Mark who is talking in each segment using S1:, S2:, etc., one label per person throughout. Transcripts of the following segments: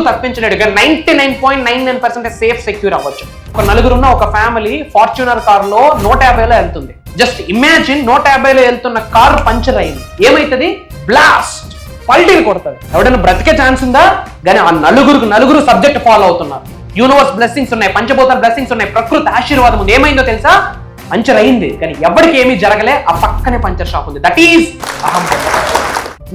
S1: తప్పించినట్టుగా 99.99% safe secure అవ్వచ్చు. ఒక నలుగురున్న ఒక ఫ్యామిలీ ఫార్చ్యూనర్ కార్ లో 150లో వెళ్తుంది. జస్ట్ ఇమాజిన్ 150లో వెళ్తున్న కార్ పంచర్ అయింది, ఏమైతుంది? బ్లాస్ట్, పల్టీలు కొడుతుంది. ఎవడైనా బ్రతికే ఛాన్స్ ఉందా? కానీ ఆ నలుగురు సబ్జెక్ట్ ఫాలో అవుతున్నారు. యూనివర్స్ బ్లెస్సింగ్స్ ఉన్నాయి, పంచభూతాల బ్లెస్సింగ్స్ ఉన్నాయి, ప్రకృతి ఆశీర్వాదం ఉంది. ఏమైందో తెలుసా? పంచర్ అయింది కానీ ఎవరికి ఏమీ జరగలే. ఆ పక్కనే పంచర్ షాప్ ఉంది. దట్ ఈస్ అహం.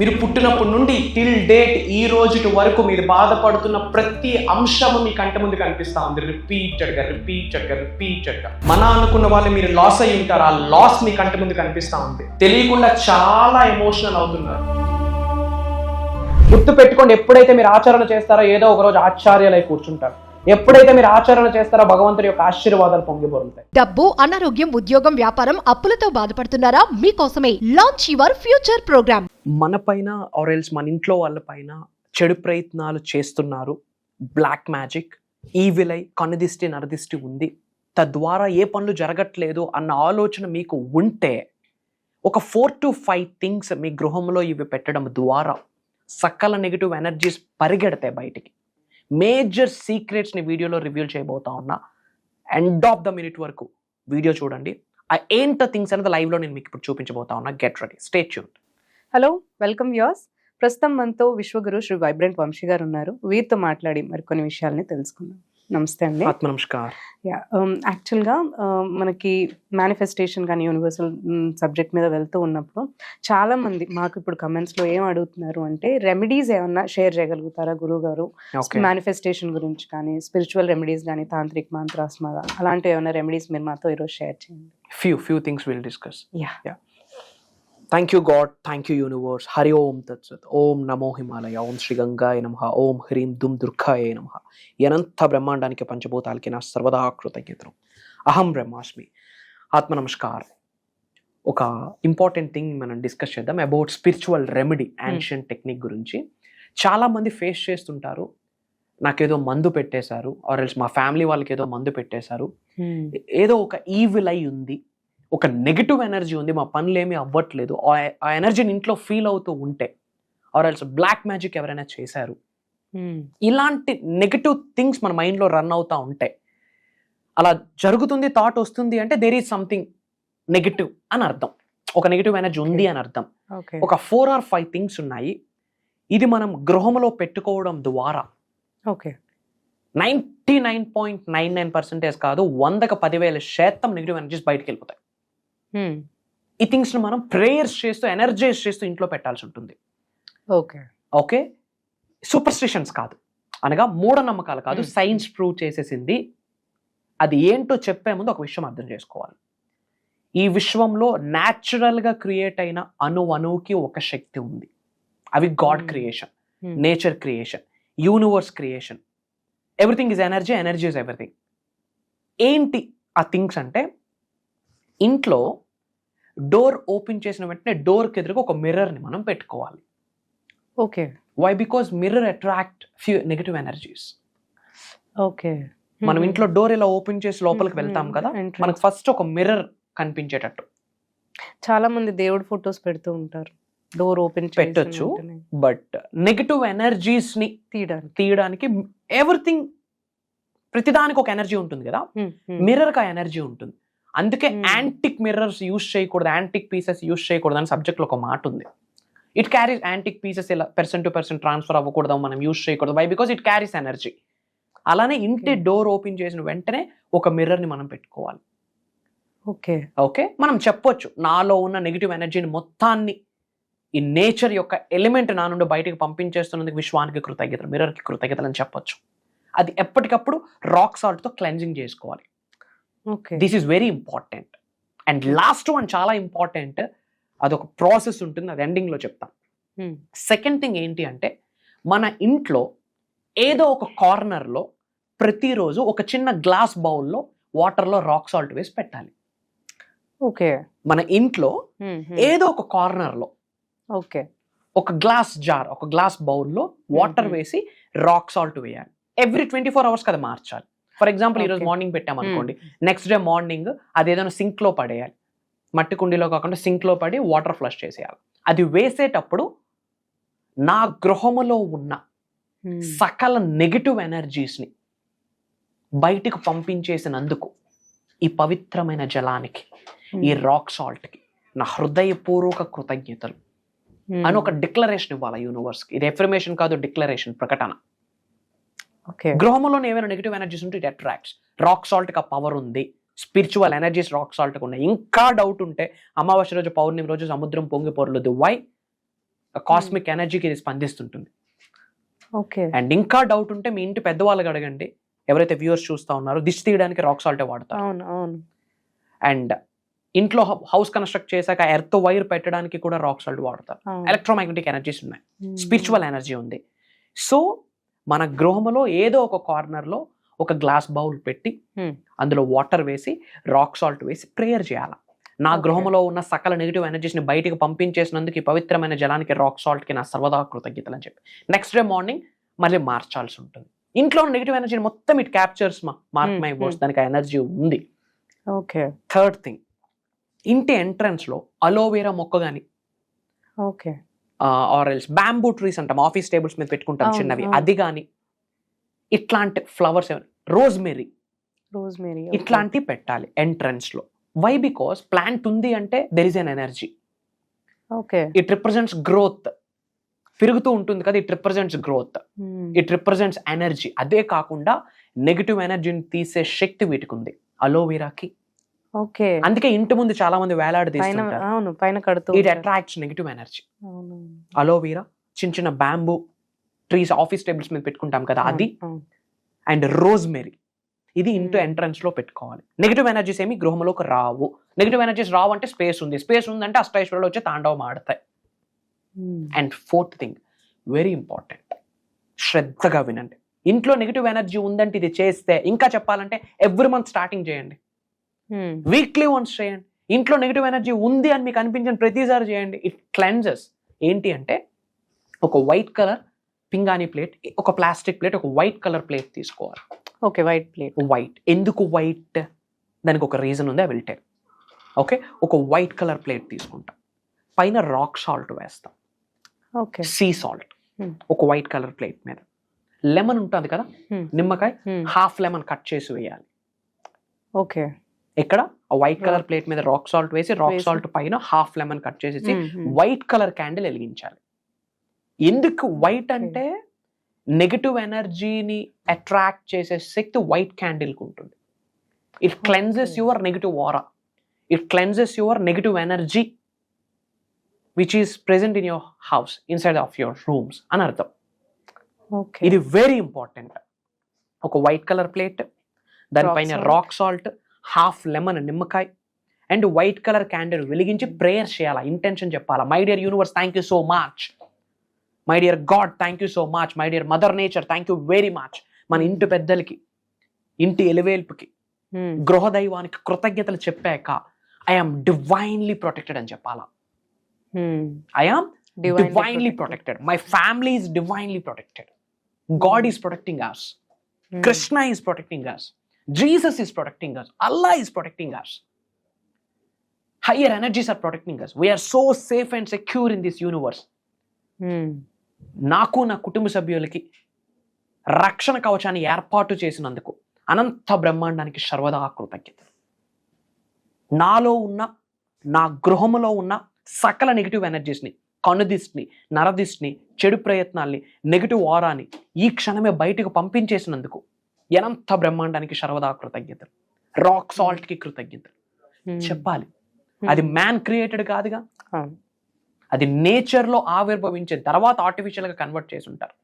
S1: మీరు పుట్టినప్పటి నుండి టిల్ డేట్ ఈ రోజు వరకు మీరు బాధపడుతున్న ప్రతి అంశము మీ కంటి ముందు కనిపిస్తా ఉంది. రిపీటెడ్గా మన అనుకున్న వాళ్ళు మీరు లాస్ అయ్యి ఉంటారు. ఆ లాస్ మీ కంటి ముందు కనిపిస్తా ఉంది. తెలియకుండా చాలా ఎమోషనల్ అవుతున్నారు. గుర్తు పెట్టుకోండి, ఎప్పుడైతే మీరు ఆచరణ చేస్తారో ఏదో ఒక రోజు ఆశ్చర్యాలై కూర్చుంటారు. ఎప్పుడైతే మీరు ఆచరణ చేస్తారో భగవంతుడి యొక్క ఆశీర్వాదాలు పొంగిపోతాయి.
S2: డబ్బు, అనారోగ్యం, ఉద్యోగం, వ్యాపారం, అప్పులతో బాధపడుతున్నారా? మీకోసమే లాంచ్ యువర్ ఫ్యూచర్ ప్రోగ్రామ్.
S1: మన పైన ఆర్ ఎల్స్ మన ఇంట్లో వాళ్ళ పైన చెడు ప్రయత్నాలు చేస్తున్నారు. బ్లాక్ మ్యాజిక్, ఈవిల్ ఐ, కనుదిష్టి, నరదిష్టి ఉంది. తద్వారా ఏ పనులు జరగట్లేదు అన్న ఆలోచన మీకు ఉంటే ఒక 4 to 5 థింగ్స్ మీ గృహంలో ఇవి పెట్టడం ద్వారా సకల నెగిటివ్ ఎనర్జీస్ పరిగెడతాయి బయటికి. మేజర్ సీక్రెట్స్ని వీడియోలో రివీల్ చేయబోతా ఉన్నా. ఎండ్ ఆఫ్ ద మినిట్ వరకు వీడియో చూడండి. ఆ ఏంటో థింగ్స్ అనేది లైవ్లో నేను మీకు ఇప్పుడు చూపించబోతా ఉన్నా. Get ready, stay tuned.
S3: Hello, welcome viewers. ప్రస్తుతం మనతో విశ్వగురు శ్రీ వైబ్రెంట్ వంశీ గారు ఉన్నారు. వీరితో మాట్లాడి మరికొన్ని విషయాల్ని తెలుసుకుందాం. నమస్తే అండి.
S1: ఆత్మ నమస్కారం.
S3: యాక్చువల్గా మనకి మేనిఫెస్టేషన్ కానీ యూనివర్సల్ సబ్జెక్ట్ మీద వెళ్తూ ఉన్నప్పుడు చాలామంది మాకు ఇప్పుడు కమెంట్స్లో ఏం అడుగుతున్నారు అంటే, రెమెడీస్ ఏమన్నా షేర్ చేయగలుగుతారా గురువు గారు? మేనిఫెస్టేషన్ గురించి కానీ, స్పిరిచువల్ రెమెడీస్ కానీ, తాంత్రిక్ మంత్రాస్మద అలాంటివి ఏమైనా రెమెడీస్ మీరు మాతో ఈరోజు షేర్ చేయండి.
S1: Few things will discuss. Thank you god, thank you universe. Hari Om తత్సత్. ఓం నమో హిమాలయ, ఓం శ్రీ గంగాయ నమః, ఓం హ్రీం దుమ్ దుర్గాయ నమః. అనంత బ్రహ్మాండానికి పంచభూతాలకి నా సర్వదా కృతజ్ఞతలు. అహం బ్రహ్మాస్మి. ఆత్మ నమస్కారం. ఒక ఇంపార్టెంట్ థింగ్ మనం డిస్కస్ చేద్దాం about spiritual remedy, ancient technique గురించి. చాలా మంది ఫేస్ చేస్తుంటారు, నాకేదో మందు పెట్టేశారు, ఆర్ ఎల్స్ మా ఫ్యామిలీ వాళ్ళకి ఏదో మందు పెట్టేశారు, ఏదో ఒక ఈవిల్ ఐ ఉంది, ఒక నెగిటివ్ ఎనర్జీ ఉంది, మా పనులు ఏమీ అవ్వట్లేదు, ఆ ఎనర్జీని ఇంట్లో ఫీల్ అవుతూ ఉంటే, ఆర్ ఎల్స్ బ్లాక్ మ్యాజిక్ ఎవరైనా చేశారు, ఇలాంటి నెగిటివ్ థింగ్స్ మన మైండ్లో రన్ అవుతూ ఉంటాయి. అలా జరుగుతుంది, థాట్ వస్తుంది అంటే దేర్ ఈజ్ సంథింగ్ నెగిటివ్ అని అర్థం. ఒక నెగిటివ్ ఎనర్జీ ఉంది అని అర్థం. ఒక 4 or 5 థింగ్స్ ఉన్నాయి. ఇది మనం గృహంలో పెట్టుకోవడం ద్వారా 99.99% కాదు, 100కి 10,000% నెగిటివ్ ఎనర్జీస్ బయటకు వెళ్ళిపోతాయి. ఈ థింగ్స్ మనం ప్రేయర్స్ చేస్తూ, ఎనర్జైజ్ చేస్తూ ఇంట్లో పెట్టాల్సి ఉంటుంది. ఓకే, సూపర్స్టిషన్స్ కాదు, అనగా మూఢనమ్మకాలు కాదు, సైన్స్ ప్రూవ్ చేసేసింది. అది ఏంటో చెప్పే ముందు ఒక విషయం అర్థం చేసుకోవాలి. ఈ విశ్వంలో న్యాచురల్గా క్రియేట్ అయిన అణువుకి ఒక శక్తి ఉంది. అవి God creation, nature creation, universe creation. Everything is energy, energy is everything. ఏంటి ఆ థింగ్స్ అంటే, ఇంట్లో డోర్ ఓపెన్ చేసిన వెంటనే డోర్కి ఎదురుగా ఒక మిర్రర్ని మనం పెట్టుకోవాలి. Why? Because mirror attract few negative energies. మనం ఇంట్లో డోర్ ఇలా ఓపెన్ చేసి లోపలికి వెళ్తాం కదా, మనకు ఫస్ట్ ఒక మిర్రర్ కనిపించేటట్టు.
S3: చాలా మంది దేవుడి ఫొటోస్ పెడుతూ ఉంటారు, డోర్ ఓపెన్
S1: పెట్టొచ్చు, బట్ నెగిటివ్ ఎనర్జీస్ ని తీయడానికి ఎవ్రీథింగ్, ప్రతిదానికి ఒక ఎనర్జీ ఉంటుంది కదా, మిర్రర్ కి ఆ ఎనర్జీ ఉంటుంది. అందుకే యాంటిక్ మిర్రర్స్ యూజ్ చేయకూడదు, యాంటిక్ పీసెస్ యూజ్ చేయకూడదు అని సబ్జెక్ట్లో ఒక మాట ఉంది. ఇట్ క్యారీస్ యాంటిక్ పీసెస్ ఇలా పర్సన్ టు పర్సన్ ట్రాన్స్ఫర్ అవ్వకూడదు, మనం యూజ్ చేయకూడదు. Why? Because it carries energy. అలానే ఇంటి డోర్ ఓపెన్ చేసిన వెంటనే ఒక మిర్రర్ని మనం పెట్టుకోవాలి. ఓకే, మనం చెప్పొచ్చు, నాలో ఉన్న నెగిటివ్ ఎనర్జీని మొత్తాన్ని ఈ నేచర్ యొక్క ఎలిమెంట్ నా నుండి బయటకు పంపించేస్తున్నందుకు విశ్వానికి కృతజ్ఞతలు, మిర్రర్కి కృతజ్ఞతలు అని చెప్పొచ్చు. అది ఎప్పటికప్పుడు రాక్ సాల్ట్తో క్లెన్జింగ్ చేసుకోవాలి. This is very important. And last one చాలా ఇంపార్టెంట్, అదొక ప్రాసెస్ ఉంటుంది, అది ఎండింగ్లో చెప్తాం. సెకండ్ థింగ్ ఏంటి అంటే, మన ఇంట్లో ఏదో ఒక కార్నర్లో ప్రతిరోజు ఒక చిన్న గ్లాస్ బౌల్లో వాటర్లో రాక్ సాల్ట్ వేసి పెట్టాలి. మన ఇంట్లో ఏదో ఒక కార్నర్లో ఒక గ్లాస్ జార్, ఒక గ్లాస్ బౌల్లో వాటర్ వేసి రాక్ సాల్ట్ వేయాలి. ఎవ్రీ 24 hours కదా మార్చాలి. ఫర్ ఎగ్జాంపుల్, ఈరోజు మార్నింగ్ పెట్టామనుకోండి, నెక్స్ట్ డే మార్నింగ్ అదేదైనా సింక్లో పడేయాలి. మట్టి కుండీలో కాకుండా సింక్లో పడి వాటర్ ఫ్లష్ చేసేయాలి. అది వేసేటప్పుడు నా గృహములో ఉన్న సకల నెగటివ్ ఎనర్జీస్ని బయటికి పంపించేసినందుకు ఈ పవిత్రమైన జలానికి, ఈ రాక్ సాల్ట్కి నా హృదయపూర్వక కృతజ్ఞతలు అని ఒక డిక్లరేషన్ ఇవ్వాలి యూనివర్స్కి. ఇది ఎఫర్మేషన్ కాదు, డిక్లరేషన్, ప్రకటన. గృహంలో ఏమైనా నెగిటివ్ ఎనర్జీస్ ఉంటే ఇట్ అట్రాక్ట్స్. రాక్ సాల్ట్కి ఆ పవర్ ఉంది, స్పిరిచువల్ ఎనర్జీస్ రాక్ సాల్ట్కి ఉన్నాయి. ఇంకా డౌట్ ఉంటే అమావాస్య రోజు, పౌర్ణమి రోజు సముద్రం పొంగి పొరలదు. వై? కాస్మిక్ ఎనర్జీకి ఇది స్పందిస్తుంటుంది. అండ్ ఇంకా డౌట్ ఉంటే మీ ఇంటి పెద్దవాళ్ళకి అడగండి, ఎవరైతే వ్యూవర్స్ చూస్తా ఉన్నారో, దిష్టి తీయడానికి రాక్ సాల్టే వాడతారు. అండ్ ఇంట్లో హౌస్ కన్స్ట్రక్ట్ చేశాక ఎర్త్ వైర్ పెట్టడానికి కూడా రాక్ సాల్ట్ వాడతారు. ఎలక్ట్రోమాగ్నెటిక్ ఎనర్జీస్ ఉన్నాయి, స్పిరిచువల్ ఎనర్జీ ఉంది. సో మన గృహంలో ఏదో ఒక కార్నర్లో ఒక గ్లాస్ బౌల్ పెట్టి అందులో వాటర్ వేసి రాక్ సాల్ట్ వేసి ప్రేయర్ చేయాలి. నా గృహంలో ఉన్న సకల నెగిటివ్ ఎనర్జీస్ని బయటికి పంపించేసినందుకు ఈ పవిత్రమైన జలానికి, రాక్ సాల్ట్కి నా సర్వదా కృతజ్ఞతలు అని చెప్పి నెక్స్ట్ డే మార్నింగ్ మళ్ళీ మార్చాల్సి ఉంటుంది. ఇంట్లో నెగిటివ్ ఎనర్జీని మొత్తం it captures mark my words, దానికి ఎనర్జీ ఉంది. థర్డ్ థింగ్, ఇంటి ఎంట్రన్స్ లో అలోవేరా మొక్క కానీ, ఆరెల్స్ బ్యాంబూ ట్రీస్ అంటాం, ఆఫీస్ టేబుల్స్ మీద పెట్టుకుంటాం చిన్నవి, అది కానీ, ఇట్లాంటి ఫ్లవర్స్, రోజ్మెరీ ఇట్లాంటివి పెట్టాలి ఎంట్రన్స్ లో. వై? బికాస్ ప్లాంట్ ఉంది అంటే there is N energy. It represents growth, పెరుగుతూ ఉంటుంది కదా, it represents growth, it represents energy. అదే కాకుండా నెగిటివ్ ఎనర్జీని తీసే శక్తి వీటికి ఉంది అలోవెరాకి. అందుకే ఇంటి ముందు చాలా మంది వేలాడదీస్తారు, it attracts negative energy. Aloe vera, చిన్న చిన్న బ్యాంబూ ట్రీస్ ఆఫీస్ టేబుల్స్ మీద పెట్టుకుంటాం కదా, అది. అండ్ రోజ్మెరీ, ఇది ఇంటి ఎంట్రన్స్ లో పెట్టుకోవాలి. నెగిటివ్ ఎనర్జీస్ ఏమి గృహంలోకి రావు. నెగిటివ్ ఎనర్జీస్ రావు అంటే స్పేస్ ఉంది, స్పేస్ ఉందంటే అష్టైశ్వర్యాలు వచ్చి తాండవం ఆడతాయి. And fourth thing, very important, శ్రద్ధగా వినండి. ఇంట్లో నెగిటివ్ ఎనర్జీ ఉందంటే ఇది చేస్తే, ఇంకా చెప్పాలంటే ఎవ్రీ మంత్ స్టార్టింగ్ చేయండి, వీక్లీ వన్స్ చేయండి. ఇంట్లో నెగిటివ్ ఎనర్జీ ఉంది అని మీకు అనిపించిన ప్రతిసారి చేయండి. It cleanses. ఏంటి అంటే ఒక వైట్ కలర్ పింగాణి ప్లేట్, ఒక ప్లాస్టిక్ ప్లేట్, ఒక వైట్ కలర్ ప్లేట్ తీసుకోవాలి.
S3: White plate.
S1: వైట్ ఎందుకు వైట్? దానికి ఒక రీజన్ ఉంది, ఐ విల్ టెల్. ఓకే, ఒక వైట్ కలర్ ప్లేట్ తీసుకుంటాం, పైన రాక్ సాల్ట్ వేస్తాం, సీ సాల్ట్, ఒక వైట్ కలర్ ప్లేట్ మీద. లెమన్ ఉంటుంది కదా, నిమ్మకాయ, హాఫ్ లెమన్ కట్ చేసి వేయాలి. ఇక్కడ వైట్ కలర్ ప్లేట్ మీద రాక్ సాల్ట్ వేసి, రాక్ సాల్ట్ పైన హాఫ్ లెమన్ కట్ చేసేసి వైట్ కలర్ క్యాండిల్ వెలిగించాలి. ఎందుకు వైట్ అంటే నెగటివ్ ఎనర్జీని అట్రాక్ట్ చేసే శక్తి వైట్ క్యాండిల్ కు ఉంటుంది. It cleanses your negative aura, it cleanses your negative energy which is present in your house, inside of your rooms అని అర్థం. ఇది వెరీ ఇంపార్టెంట్. ఒక వైట్ కలర్ ప్లేట్, దానిపైన రాక్ సాల్ట్, హాఫ్ లెమన్ నిమ్మకాయ, and white colour candle వెలిగించి prayer చేయాలా, intention చెప్పాలా. My dear universe, thank you so much. My dear God, thank you so much. My dear mother nature, thank you very much. మన ఇంటి పెద్దలకి, ఇంటి ఎలివేల్పుకి, గృహదైవానికి కృతజ్ఞతలు చెప్పాక ఐఆమ్ డివైన్లీ ప్రొటెక్టెడ్ అని చెప్పాలా. I am divinely protected. My family is divinely protected. God is protecting us. Krishna is protecting us. Jesus is protecting us. Allah is protecting us. Higher energies are protecting us. We are so safe and secure in this universe. నాకు నా కుటుంబ సభ్యులకి రక్షణ కవచాన్ని ఏర్పాటు చేసినందుకు అనంత బ్రహ్మాండానికి సర్వదా కృతజ్ఞతలు. నాలో ఉన్న, నా గృహంలో ఉన్న సకల నెగిటివ్ ఎనర్జీస్ని, కనుదిష్టిని, నరదిష్టిని, చెడు ప్రయత్నాల్ని, నెగిటివ్ ఆరాని ఈ క్షణమే బయటకు పంపించేసినందుకు అనంత బ్రహ్మాండానికి సర్వదా కృతజ్ఞతలు. రాక్ సాల్ట్ కి కృతజ్ఞతలు చెప్పాలి. అది మ్యాన్ క్రియేటెడ్ కాదుగా, అది నేచర్ లో ఆవిర్భవించే తర్వాత ఆర్టిఫిషియల్ గా కన్వర్ట్ చేసి ఉంటారు.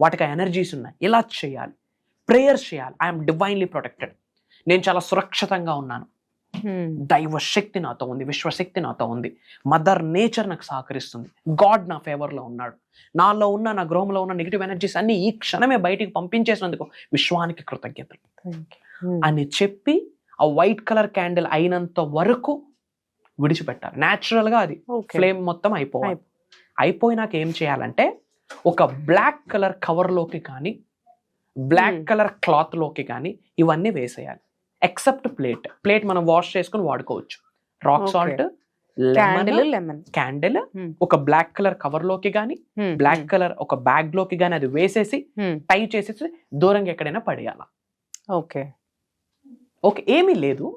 S1: వాటికి ఎనర్జీస్ ఉన్నాయి. ఇలా చేయాలి, ప్రేయర్స్ చేయాలి. ఐఎమ్ డివైన్లీ ప్రొటెక్టెడ్, నేను చాలా సురక్షితంగా ఉన్నాను, దైవ శక్తి నాతో ఉంది, విశ్వశక్తి నాతో ఉంది, మదర్ నేచర్ నాకు సహకరిస్తుంది, గాడ్ నా ఫేవర్ లో ఉన్నాడు, నాలో ఉన్న, నా గృహంలో ఉన్న నెగిటివ్ ఎనర్జీస్ అన్ని ఈ క్షణమే బయటికి పంపించేసినందుకు విశ్వానికి కృతజ్ఞతలు అని చెప్పి ఆ వైట్ కలర్ క్యాండిల్ అయినంత వరకు విడిచిపెట్టాలి. న్యాచురల్ గా అది ఫ్లేమ్ మొత్తం అయిపోవాలి. అయిపోయినాక ఏం చేయాలంటే ఒక బ్లాక్ కలర్ కవర్ లోకి కానీ, బ్లాక్ కలర్ క్లాత్ లోకి కానీ ఇవన్నీ వేసేయాలి. ఎక్సెప్ట్ ప్లేట్ మనం వాష్ చేసుకుని వాడుకోవచ్చు. Rock salt,
S3: lemon.
S1: క్యాండిల్ ఒక బ్లాక్ కలర్ కవర్ లోకి గానీ బ్లాక్ కలర్ ఒక బ్యాగ్ లోకి గానీ అది వేసేసి టై చేసేసి దూరంగా ఎక్కడైనా పడేయాల.
S3: ఓకే
S1: ఓకే, ఏమీ లేదు,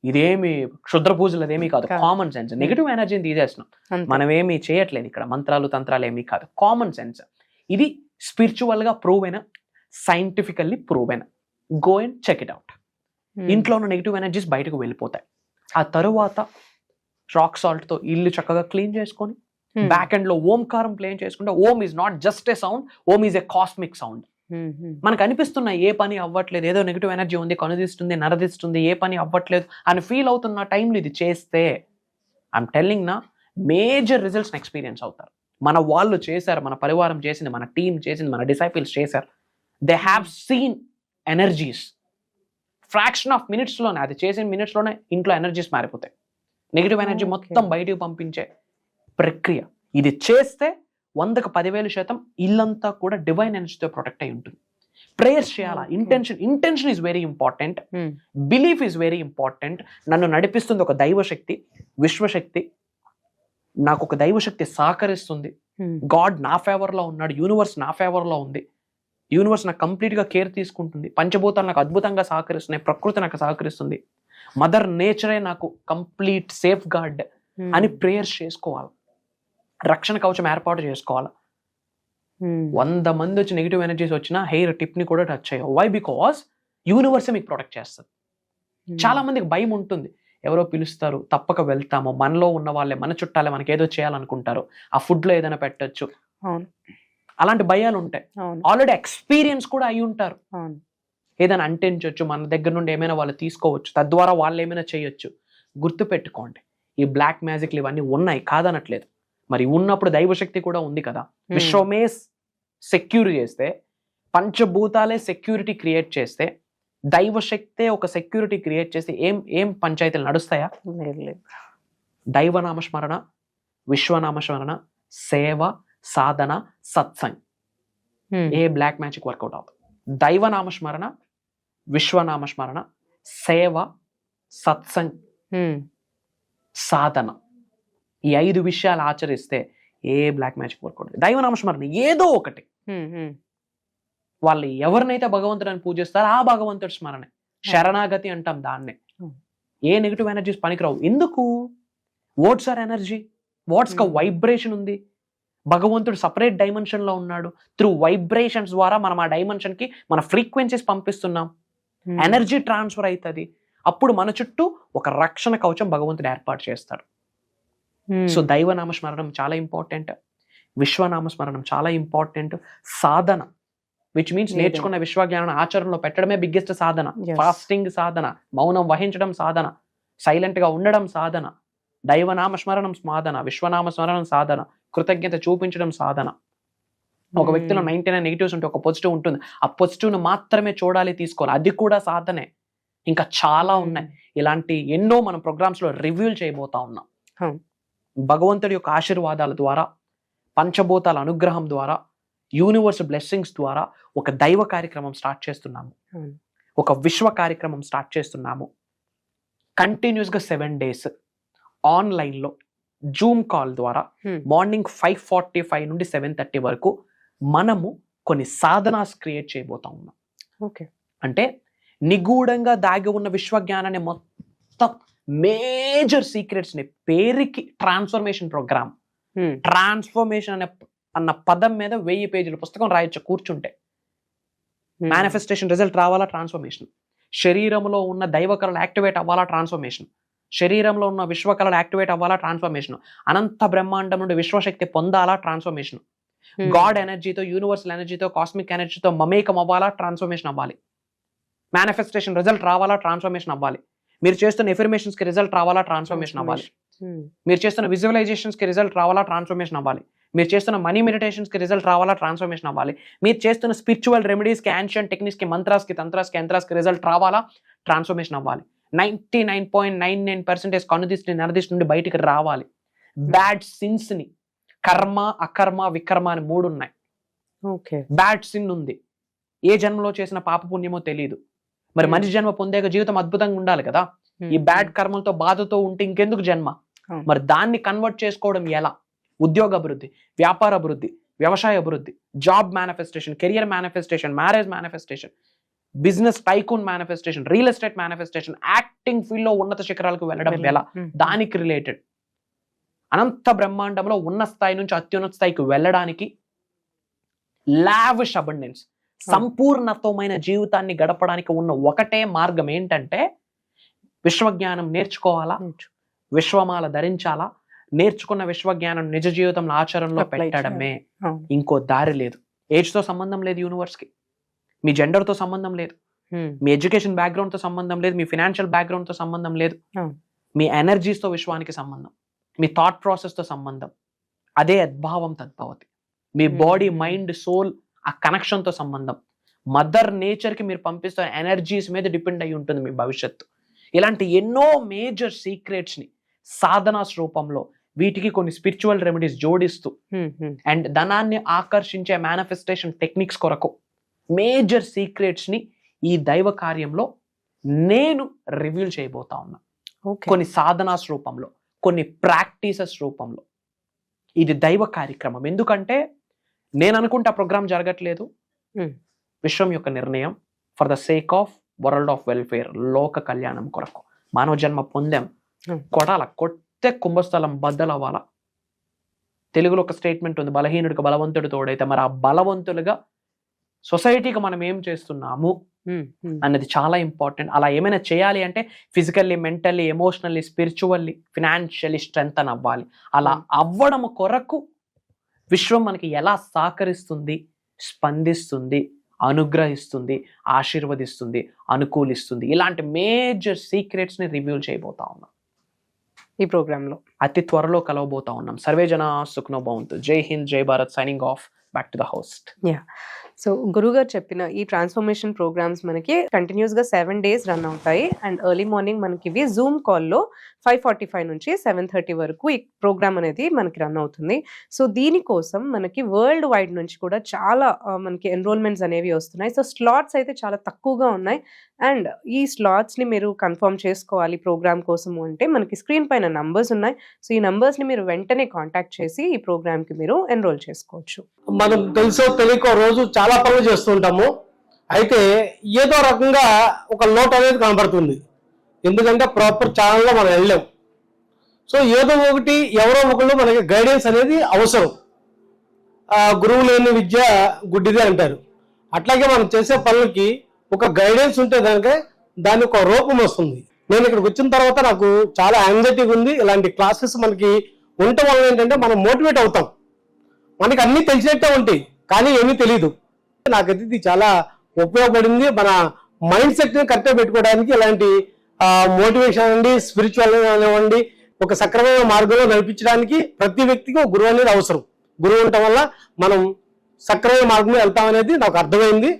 S1: ఇదేమి క్షుద్ర పూజలు అదేమీ కాదు, కామన్ సెన్స్. నెగిటివ్ ఎనర్జీని తీసేస్తున్నాం, మనం ఏమీ చేయట్లేదు ఇక్కడ, మంత్రాలు తంత్రాలు ఏమీ కాదు, కామన్ సెన్స్. ఇది స్పిరిచువల్ గా ప్రూవ్ అయిన, సైంటిఫికల్లీ ప్రూవ్ అయిన. Go and check it out. ఇంట్లో ఉన్న నెగిటివ్ ఎనర్జీస్ బయటకు వెళ్ళిపోతాయి. ఆ తరువాత రాక్ సాల్ట్ తో ఇల్లు చక్కగా క్లీన్ చేసుకొని బ్యాక్ ఎండ్ లో ఓంకారం ప్లే చేసుకుంటే, Om is not just a sound, Om is a cosmic sound. మనకు అనిపిస్తున్న ఏ పని అవ్వట్లేదు, ఏదో నెగిటివ్ ఎనర్జీ ఉంది, కనుదిస్తుంది, నరదిస్తుంది, ఏ పని అవ్వట్లేదు అని ఫీల్ అవుతున్న టైంలో ఇది చేస్తే ఐఎమ్ టెల్లింగ్ నా మేజర్ రిజల్ట్స్ ఎక్స్పీరియన్స్ అవుతారు. మన వాళ్ళు చేశారు, మన పరివారం చేసింది, మన టీం చేసింది, మన డిసైపుల్స్ చేశారు. They have seen energies fraction of minutes లోనే, అది చేసిన మినిట్స్ లోనే ఇంట్లో ఎనర్జీస్ మారిపోతాయి. నెగిటివ్ ఎనర్జీ మొత్తం బయటికి పంపించే ప్రక్రియ ఇది చేస్తే 100కి 10,000% ఇల్లంతా కూడా డివైన్ ఎనర్జీతో ప్రొటెక్ట్ అయి ఉంటుంది. ప్రేయర్స్ చేయాలా, intention is very important, belief is very important. నన్ను నడిపిస్తుంది ఒక దైవశక్తి, విశ్వశక్తి, నాకు ఒక దైవశక్తి సహకరిస్తుంది, గాడ్ నా ఫేవర్ లో ఉన్నాడు, యూనివర్స్ నా ఫేవర్ లో ఉంది, యూనివర్స్ నాకు కంప్లీట్ గా కేర్ తీసుకుంటుంది, పంచభూతాలు నాకు అద్భుతంగా సహకరిస్తున్నాయి, ప్రకృతి నాకు సహకరిస్తుంది, మదర్ నేచరే నాకు కంప్లీట్ సేఫ్ గార్డ్ అని ప్రేయర్స్ చేసుకోవాలి. రక్షణ కవచం ఏర్పాటు చేసుకోవాలి. 100 మంది వచ్చి నెగిటివ్ ఎనర్జీస్ వచ్చినా హెయిర్ టిప్ ని కూడా టచ్ చేయవు. వై? బికాస్ యూనివర్సే మీకు ప్రొటెక్ట్ చేస్తుంది. చాలా మందికి భయం ఉంటుంది, ఎవరో పిలుస్తారు తప్పక వెళ్తాము, మనలో ఉన్న వాళ్ళే, మన చుట్టాలే మనకి ఏదో చేయాలనుకుంటారు, ఆ ఫుడ్ లో ఏదైనా పెట్టచ్చు, అలాంటి భయాలు ఉంటాయి. ఆల్రెడీ ఎక్స్పీరియన్స్ కూడా అయి ఉంటారు, ఏదైనా అంటించవచ్చు, మన దగ్గర నుండి ఏమైనా వాళ్ళు తీసుకోవచ్చు, తద్వారా వాళ్ళు ఏమైనా చేయొచ్చు. గుర్తు పెట్టుకోండి, ఈ బ్లాక్ మ్యాజిక్లు ఇవన్నీ ఉన్నాయి, కాదనట్లేదు. మరి ఉన్నప్పుడు దైవశక్తి కూడా ఉంది కదా. విశ్వమే సెక్యూర్ చేస్తే, పంచభూతాలే సెక్యూరిటీ క్రియేట్ చేస్తే, దైవశక్తే ఒక సెక్యూరిటీ క్రియేట్ చేస్తే ఏం పంచాయతీలు నడుస్తాయా? దైవనామస్మరణ, విశ్వనామస్మరణ, సేవ, సాధన, సత్సంగ్, ఏ బ్లాక్ మ్యాజిక్ వర్కౌట్ అవుతుంది. దైవనామస్మరణ, విశ్వనామస్మరణ, సేవ, సత్సంగ్, సాధన, ఈ 5 విషయాలు ఆచరిస్తే ఏ బ్లాక్ మ్యాజిక్ వర్కౌట్. దైవనామస్మరణ ఏదో ఒకటి, వాళ్ళు ఎవరినైతే భగవంతుడిని పూజిస్తారో ఆ భగవంతుడి స్మరణే శరణాగతి అంటాం దాన్నే. ఏ నెగిటివ్ ఎనర్జీస్ పనికిరావు. ఎందుకు? వర్డ్స్ ఆర్ ఎనర్జీ, వర్డ్స్ క వైబ్రేషన్ ఉంది. భగవంతుడు సపరేట్ డైమెన్షన్ లో ఉన్నాడు. త్రూ వైబ్రేషన్స్ ద్వారా మనం ఆ డైమెన్షన్ కి మన ఫ్రీక్వెన్సీస్ పంపిస్తున్నాం, ఎనర్జీ ట్రాన్స్ఫర్ అవుతుంది. అప్పుడు మన చుట్టూ ఒక రక్షణ కవచం భగవంతుడు ఏర్పాటు చేస్తాడు. సో దైవనామస్మరణం చాలా ఇంపార్టెంట్, విశ్వనామస్మరణం చాలా ఇంపార్టెంట్. సాధన, విచ్ మీన్స్ నేర్చుకున్న విశ్వజ్ఞానం ఆచరణలో పెట్టడమే బిగ్గెస్ట్ సాధన. ఫాస్టింగ్ సాధన, మౌనం వహించడం సాధన, సైలెంట్ గా ఉండడం సాధన, దైవనామస్మరణం సాధన, విశ్వనామస్మరణం సాధన, కృతజ్ఞత చూపించడం సాధన. ఒక వ్యక్తిలో 99 నెగిటివ్స్ ఉంటే ఒక పాజిటివ్ ఉంటుంది, ఆ పాజిటివ్ ను మాత్రమే చూడాలి, తీసుకోవాలి, అది కూడా సాధనే. ఇంకా చాలా ఉన్నాయి, ఇలాంటి ఎన్నో మనం ప్రోగ్రామ్స్ లో రివ్యూలు చేయబోతా ఉన్నాం. భగవంతుడి యొక్క ఆశీర్వాదాల ద్వారా, పంచభూతాల అనుగ్రహం ద్వారా, యూనివర్స్ బ్లెస్సింగ్స్ ద్వారా ఒక దైవ కార్యక్రమం స్టార్ట్ చేస్తున్నాము, ఒక విశ్వ కార్యక్రమం స్టార్ట్ చేస్తున్నాము. కంటిన్యూస్ గా 7 days ఆన్లైన్ లో జూమ్ కాల్ ద్వారా మార్నింగ్ 5:45 నుండి 7:30 వరకు మనము కొన్ని సాధనాస్ క్రియేట్ చేయబోతా ఉన్నాం. అంటే నిగూఢంగా దాగి ఉన్న విశ్వజ్ఞానాన్ని మొత్తం మేజర్ సీక్రెట్స్ ని పేరుకి ట్రాన్స్ఫర్మేషన్ ప్రోగ్రామ్. ట్రాన్స్ఫర్మేషన్ అన్న పదం మీద 1000 పేజీల పుస్తకం రాయొచ్చు కూర్చుంటే. మేనిఫెస్టేషన్ రిజల్ట్ రావాలా, ట్రాన్స్ఫర్మేషన్. శరీరంలో ఉన్న దైవకళలు యాక్టివేట్ అవ్వాలా, ట్రాన్స్ఫర్మేషన్. శరీరంలో ఉన్న విశ్వకళలు యాక్టివేట్ అవ్వాలా, ట్రాన్స్ఫర్మేషన్. అనంత బ్రహ్మాండం నుండి విశ్వశక్తి పొందాలా, ట్రాన్స్ఫర్మేషన్. గాడ్ ఎనర్జీతో, యూనివర్సల్ ఎనర్జీతో, కాస్మిక్ ఎనర్జీతో మమేకం అవ్వాలా, ట్రాన్స్ఫర్మేషన్ అవ్వాలి. మేనిఫెస్టేషన్ రిజల్ట్ రావాలా, ట్రాన్స్ఫర్మేషన్ అవ్వాలి. మీరు చేస్తున్న ఎఫర్మేషన్స్ కి రిజల్ట్ రావాలా, ట్రాన్స్ఫర్మేషన్ అవ్వాలి. మీరు చేస్తున్న విజువలైజేషన్స్ కి రిజల్ట్ రావాలా, ట్రాన్స్ఫర్మేషన్ అవ్వాలి. మీరు చేస్తున్న మనీ మెడిటేషన్స్ కి రిజల్ట్ రావాలా, ట్రాన్స్ఫర్మేషన్ అవ్వాలి. మీరు చేస్తున్న స్పిరిచువల్ రెమెడీస్ కి, యాన్షియంట్ టెక్నిక్స్ కి, మంత్రాస్ కి, తంత్రాస్ కి, యంత్రాస్ కి రిజల్ట్ రావాలా, ట్రాన్స్ఫర్మేషన్ అవ్వాలి. 99.99% కనుదిష్టి నరదిష్టి నుండి బయటికి రావాలి. బ్యాడ్ సిన్స్ ని, కర్మ, అకర్మ, వికర్మ అని 3 ఉన్నాయి. బ్యాడ్ సిన్ ఉంది, ఏ జన్మలో చేసిన పాప పుణ్యమో తెలియదు. మరి మనిషి జన్మ పొందాక జీవితం అద్భుతంగా ఉండాలి కదా. ఈ బ్యాడ్ కర్మలతో బాధతో ఉంటే ఇంకెందుకు జన్మ?
S3: అవును.
S1: మరి దాన్ని కన్వర్ట్ చేసుకోవడం ఎలా? ఉద్యోగ అభివృద్ధి, వ్యాపార అభివృద్ధి, వ్యవసాయ అభివృద్ధి, job manifestation, career manifestation, marriage manifestation, business tycoon manifestation, real estate manifestation, acting field లో ఉన్నత శిఖరాలకు వెళ్ళడం ఎలా, దానికి రిలేటెడ్ అనంత బ్రహ్మాండంలో ఉన్న స్థాయి నుంచి అత్యున్నత స్థాయికి వెళ్ళడానికి లావిష్ అబండెన్స్, సంపూర్ణత్వమైన జీవితాన్ని గడపడానికి ఉన్న ఒకటే మార్గం ఏంటంటే విశ్వజ్ఞానం నేర్చుకోవాలా, విశ్వమాల ధరించాలా, నేర్చుకున్న విశ్వజ్ఞానం నిజ జీవితంలో ఆచరణలో పెట్టడమే. ఇంకో దారి లేదు. ఏజ్ తో సంబంధం లేదు యూనివర్స్ కి, మీ జెండర్ తో సంబంధం లేదు, మీ ఎడ్యుకేషన్ బ్యాక్గ్రౌండ్ తో సంబంధం లేదు, మీ ఫినాన్షియల్ బ్యాక్గ్రౌండ్ తో సంబంధం లేదు, మీ ఎనర్జీస్ తో విశ్వానికి సంబంధం, మీ థాట్ ప్రాసెస్ తో సంబంధం. అదే అద్భావం తద్భవతి. మీ బాడీ, మైండ్, సోల్ ఆ కనెక్షన్ తో సంబంధం. మదర్ నేచర్ కి మీరు పంపిస్తున్న ఎనర్జీస్ మీద డిపెండ్ అయి ఉంటుంది మీ భవిష్యత్తు. ఇలాంటి ఎన్నో మేజర్ సీక్రెట్స్ ని సాధనాస్ రూపంలో వీటికి కొన్ని స్పిరిచువల్ రెమెడీస్ జోడిస్తూ అండ్ ధనాన్ని ఆకర్షించే మేనిఫెస్టేషన్ టెక్నిక్స్ కొరకు మేజర్ సీక్రెట్స్ ని ఈ దైవ కార్యంలో నేను రివీల్ చేయబోతా ఉన్నా. కొన్ని సాధనాస్ రూపంలో, కొన్ని ప్రాక్టీసెస్ రూపంలో. ఇది దైవ కార్యక్రమం. ఎందుకంటే నేను అనుకుంటే ఆ ప్రోగ్రామ్ జరగట్లేదు. విశ్వం యొక్క నిర్ణయం for the sake of world of welfare, లోక కళ్యాణం కొరకు. మానవ జన్మ పొందాం, కొడాల కొట్టే కుంభస్థలం బద్దలవ్వాలా. తెలుగులో ఒక స్టేట్మెంట్ ఉంది, బలహీనుడికి బలవంతుడు తోడైతే. మరి ఆ బలవంతులుగా సొసైటీకి మనం ఏం చేస్తున్నాము అన్నది చాలా ఇంపార్టెంట్. అలా ఏమైనా చేయాలి అంటే physically, mentally, emotionally, spiritually, financially strengthen అవ్వాలి. అలా అవ్వడం కొరకు విశ్వం మనకి ఎలా సహకరిస్తుంది, స్పందిస్తుంది, అనుగ్రహిస్తుంది, ఆశీర్వదిస్తుంది, అనుకూలిస్తుంది, ఇలాంటి మేజర్ సీక్రెట్స్ ని రివీల్ చేయబోతా ఉన్నాం
S3: ఈ ప్రోగ్రామ్ లో.
S1: అతి త్వరలో కలవబోతా ఉన్నాం. సర్వే జన సుఖ్నో భవంతు. జై హింద్, జై Bharat. Signing off. Back to the host.
S3: So గురుగారు చెప్పిన ఈ ట్రాన్స్ఫర్మేషన్ ప్రోగ్రామ్స్ మనకి కంటిన్యూస్ గా 7 days రన్ అవుతాయి. అండ్ ఎర్లీ మార్నింగ్ మనకి ఇవి జూమ్ కాల్లో 5:45 నుంచి 7:30 వరకు ఈ ప్రోగ్రామ్ అనేది మనకి రన్ అవుతుంది. సో దీనికోసం మనకి వరల్డ్ వైడ్ నుంచి కూడా చాలా మనకి ఎన్రోల్మెంట్స్ అనేవి వస్తున్నాయి. సో స్లాట్స్ అయితే చాలా తక్కువగా ఉన్నాయి. అండ్ ఈ స్లాట్స్ ని మీరు కన్ఫర్మ్ చేసుకోవాలి ప్రోగ్రామ్ కోసము అంటే మనకి స్క్రీన్ పైన నంబర్స్ ఉన్నాయి. సో ఈ నంబర్స్ ని మీరు వెంటనే కాంటాక్ట్ చేసి ఈ ప్రోగ్రామ్ కి మీరు ఎన్రోల్ చేసుకోవచ్చు.
S4: మనం తెలుసో తెలియకో రోజు చాలా పనులు చేస్తుంటాము. అయితే ఏదో రకంగా ఒక లోటు అనేది కనబడుతుంది. ఎందుకంటే ప్రాపర్ ఛానల్లో మనం వెళ్ళాం. సో ఏదో ఒకటి ఎవరో ఒకళ్ళు మనకి గైడెన్స్ అనేది అవసరం. గురువు లేని విద్య గుడ్డిదే అంటారు. అట్లాగే మనం చేసే పనులకి ఒక గైడెన్స్ ఉంటే దానికి ఒక రూపం వస్తుంది. నేను ఇక్కడికి వచ్చిన తర్వాత నాకు చాలా యాంగ్జైటీగా ఉంది. ఇలాంటి క్లాసెస్ మనకి ఉండటం వల్ల ఏంటంటే మనం మోటివేట్ అవుతాం. మనకి అన్నీ తెలిసినట్టే ఉంటాయి, కానీ ఏమీ తెలియదు. నాకైతే ఇది చాలా ఉపయోగపడింది. మన మైండ్ సెట్ని కరెక్ట్గా పెట్టుకోవడానికి ఇలాంటి మోటివేషన్ అండి, స్పిరిచువల్ అనివ్వండి, ఒక సక్రమైన మార్గంలో నడిపించడానికి ప్రతి వ్యక్తికి ఒక గురువు అనేది అవసరం. గురువు ఉండటం వల్ల మనం సక్రమైన మార్గంలో వెళ్తామనేది నాకు అర్థమైంది.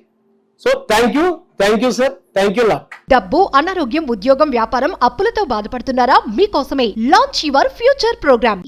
S4: So thank you sir, thank you లా.
S2: డబ్బు, అనారోగ్యం, ఉద్యోగం, వ్యాపారం, అప్పులతో బాధపడుతున్నారా? మీకోసమే లాంచ్ యువర్ ఫ్యూచర్ ప్రోగ్రామ్.